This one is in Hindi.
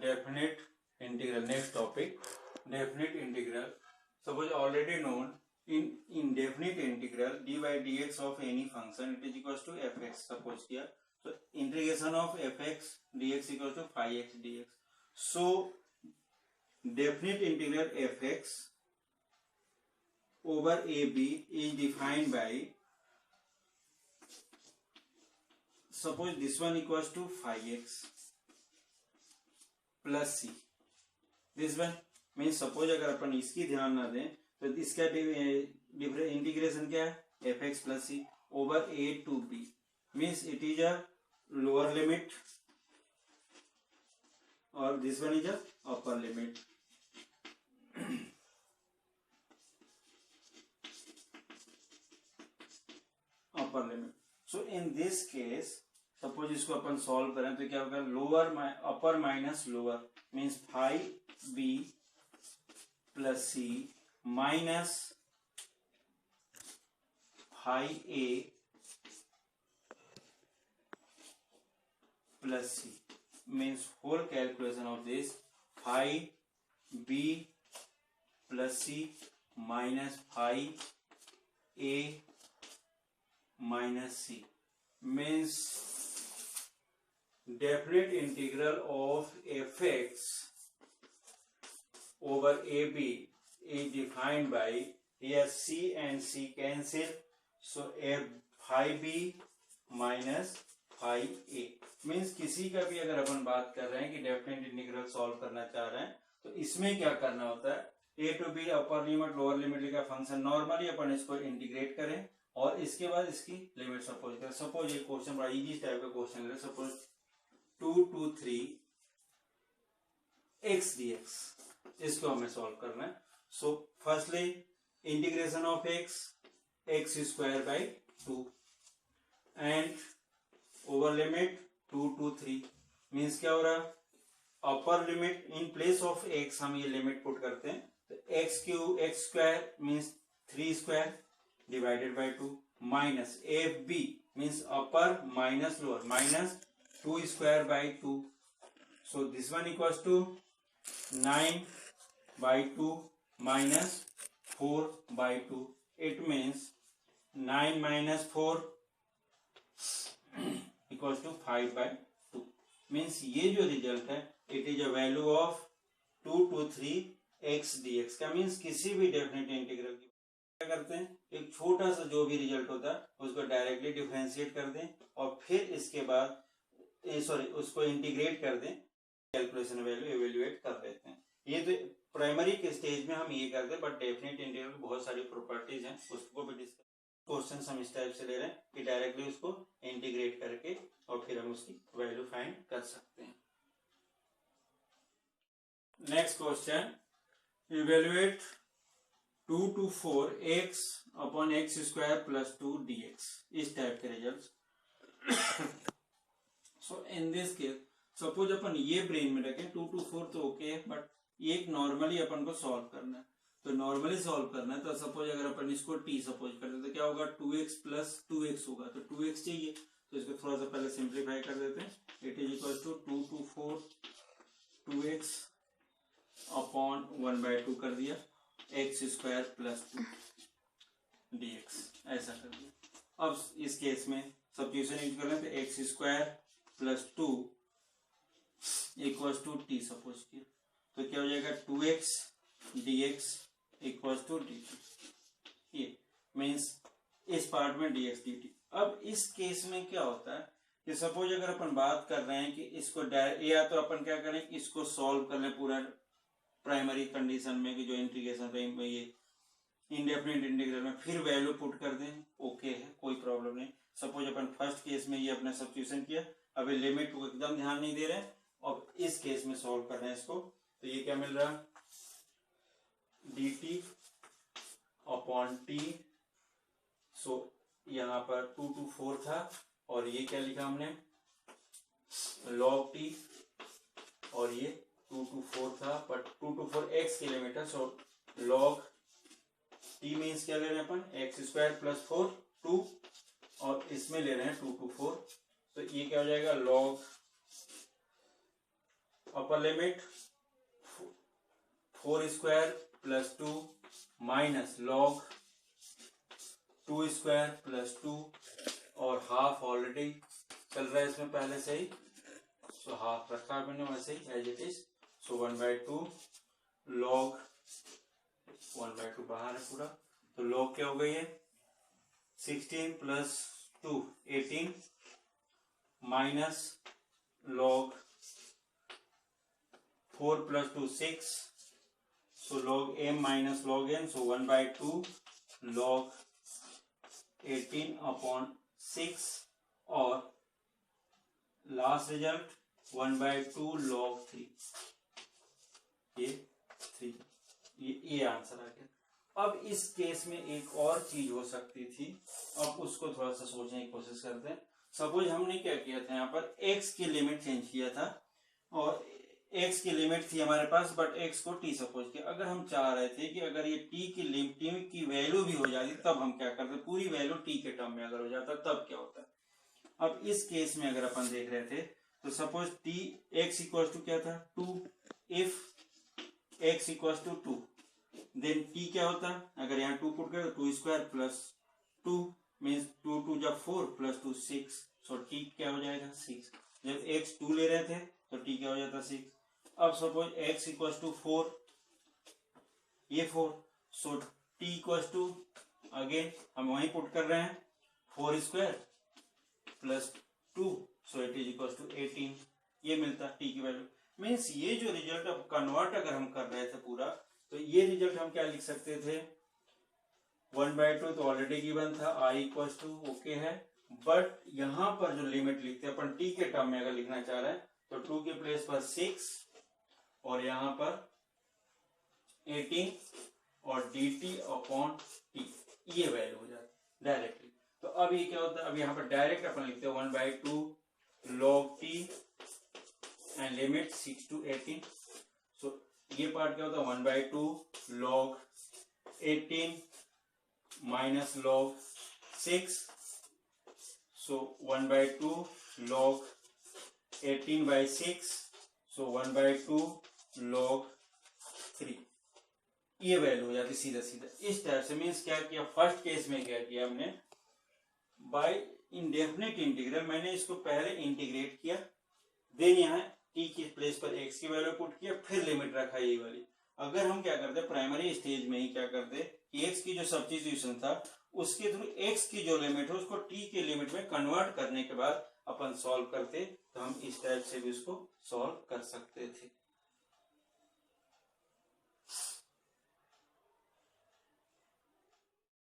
definite integral. Next topic, definite integral. Suppose already known, in indefinite integral dy by dx of any function, it is equals to fx. Suppose here, so integration of fx dx equals to phi x dx. So definite integral fx over ab is defined by, suppose this one equals to phi x plus C. This one means suppose अगर अपन इसकी ध्यान ना दें तो इसका इंटीग्रेशन क्या है, F X plus C over A to B. Means it is a lower limit और this one is a upper limit. Upper limit. So in this case suppose इसको अपन सॉल्व करें तो क्या होगा, lower upper minus lower means phi B plus C minus phi A plus C means whole calculation of this phi B plus C minus phi A minus C means definite integral of fx over ab is defined by, here c and c cancel, so f phi b minus phi a. means किसी का भी अगर अपन बात कर रहे हैं कि डेफिनेट इंटीग्रल सॉल्व करना चाह रहे हैं तो इसमें क्या करना होता है, a to b upper limit lower limit का फंक्शन नॉर्मली अपन इसको इंटीग्रेट करें और इसके बाद इसकी लिमिट सपोज करें. सपोज ये क्वेश्चन बड़ा इजी टाइप का क्वेश्चन है. सपोज 2 to 3 x dx, इसको हमें सॉल्व करना है. So firstly integration of x square by 2 and over limit 2 to 3 means क्या हो रहा है, upper limit in place of x हम ये लिमिट पुट करते हैं तो x square means 3 square divided by 2 minus fb means upper minus lower minus 2 square by 2. So this one equals to 9 by 2 minus 4 by 2. It means 9 minus 4 equals to 5 by 2. Means ये जो रिजल्ट है it is a value of 2 to 3 x dx का. मीन्स किसी भी डेफिनेट इंटीग्रल की क्या करते हैं, एक छोटा सा जो भी रिजल्ट होता है उसको डायरेक्टली डिफरेंशिएट कर दें और फिर इसके बाद उसको इंटीग्रेट कर दें, कैलकुलेशन वैल्यू एवेल्युएट कर देते हैं. ये तो प्राइमरी के स्टेज में हम ये करते हैं, बट डेफिनेट इंटीग्रल की बहुत सारी प्रॉपर्टीज हैं, उसको भी डिस्कस. क्वेश्चन हम इस टाइप से ले रहे हैं कि डायरेक्टली उसको इंटीग्रेट करके और फिर हम उसकी वैल्यू फाइंड कर सकते हैं. Next question, evaluate 2 to 4 x upon X square plus 2 dx. इस टाइप के result. So in this case suppose अपन ये ब्रेन में रखें 2 to 4 तो ओके है, बट ये एक नॉर्मली अपन को सॉल्व करना है. तो नॉर्मली सॉल्व करना है तो सपोज अगर अपन इसको t सपोज करते तो क्या होगा, 2x प्लस 2x होगा. तो 2x चाहिए तो इसको थोड़ा सा पहले सिंप्लीफाई कर देते हैं. It is equal to 2 to 4 2x upon 1/2 कर दिया एक्स स्क्वायर प्लस 2 dx, ऐसा कर दिया. अब इस केस में सब्स्टिट्यूशन यूज कर रहे हैं तो x square plus 2 equals to t suppose किया तो क्या हो जाएगा 2x dx equals to dt. ये मीन्स इस पार्ट में dx dt. अब इस केस में क्या होता है कि सपोज अगर अपन बात कर रहे हैं कि इसको या तो अपन क्या करें, इसको सॉल्व कर लें पूरा प्राइमरी कंडीशन में कि जो इंटीग्रेशन ये इंडेफिनिट इंटीग्रल में, फिर वैल्यू पुट कर दें, ओके है, कोई प्रॉब्लम नहीं. सपोज अपन फर्स्ट केस में ये अपने सब्स्टिट्यूशन किया, अभी लिमिट को एकदम ध्यान नहीं दे रहे हैं और इस केस में सॉल्व कर रहे हैं इसको, तो ये क्या मिल रहा है, dt अपॉन t. सो यहाँ पर 2 to 4 था और ये क्या लिखा हमने, log t, और ये 2 to 4 था, बट 2 to 4 x की लिमिट है. सो log t मीन्स क्या ले रहे हैं अपन, एक्स स्क्वायर प्लस 4 2 और इसमें ले रहे हैं 2 to 4. तो ये क्या हो जाएगा, log upper limit 4 square plus 2 minus log 2 square plus 2 और हाफ ऑलरेडी चल रहा है इसमें पहले से ही, सो हाफ रखा है मैंने वैसे ही as it is. So 1/2 log 1/2 बाहर है पूरा, तो लॉग क्या हो गई है 16 प्लस 2 18 माइनस लॉग 4 प्लस 2 6, सो log m minus log n, सो 1/2 log 18/6 और लास्ट रिजल्ट 1/2 log 3, ये 3, ये आंसर आ गया। अब इस केस में एक और चीज हो सकती थी, अब उसको थोड़ा सा सोचने की कोशिश करते हैं। सपोज हमने क्या किया था, यहाँ पर x की लिमिट चेंज किया था और x की लिमिट थी हमारे पास, बट x को t सपोज किया। अगर हम चाह रहे थे कि अगर ये t की लिमिट की वैल्यू भी हो जाती तब हम क्या करते, पूरी वैल्यू t के टर्म में अगर हो जाता तब क्या होता। अब इस केस में अगर अपन देख रहे थे तो suppose t x equal to क्या था 2, if x equal to 2 then t क्या होता, अगर यहाँ 2 पुट करें तो 2 स्क्वायर प्लस 2 मीन्स 2 2 जब 4 प्लस 2 6, सो t क्या हो जाएगा 6। जब x 2 ले रहे थे तो t क्या हो जाता 6। अब सपोज x इक्वल टू 4, ये 4, so t equal to again हम वहीं पुट कर रहे हैं 4 square plus 2, so it is equal to 18, ये मिलता t की वैल्यू। मीन्स ये जो रिजल्ट अब कन्वर्ट अगर हम कर रहे थे पूरा, तो ये रिजल्ट हम क्या लिख सकते थे 1/2 तो ऑलरेडी गिवन था, i इक्वल टू ओके है, बट यहाँ पर जो लिमिट लिखते हैं अपन t के टर्म में अगर लिखना चाह रहे हैं तो 2 के प्लेस पर 6 और यहाँ पर 18 और dt अपॉन t, ये वैल्यू हो जाती डायरेक्टली। तो अब ये क्या होता है, अब यहाँ पर डायरेक्ट अपन लिखते हैं 1/2 log t and limit 6 to 18, सो ये पार्ट क्या होता है 1/2 log 18 माइनस log 6, सो 1/2 log 18/6, सो 1/2 log 3, ये वैल्यू हो जाती सीधा सीधा इस टाइप से। मीन्स क्या किया, फर्स्ट केस में क्या किया हमने बाय इंडेफिनिट इंटीग्रल, मैंने इसको पहले इंटीग्रेट किया, देन यहाँ t की प्लेस पर x की वैल्यू पुट किया, फिर लिमिट रखा ये वाली। अगर हम क्या करते प्राइमरी स्टेज में ही क्या करते कि x की जो सब्स्टिट्यूशन था उसके थ्रू x की जो लिमिट है उसको t के लिमिट में कन्वर्ट करने के बाद अपन सॉल्व करते, तो हम इस टाइप से भी उसको सॉल्व कर सकते थे।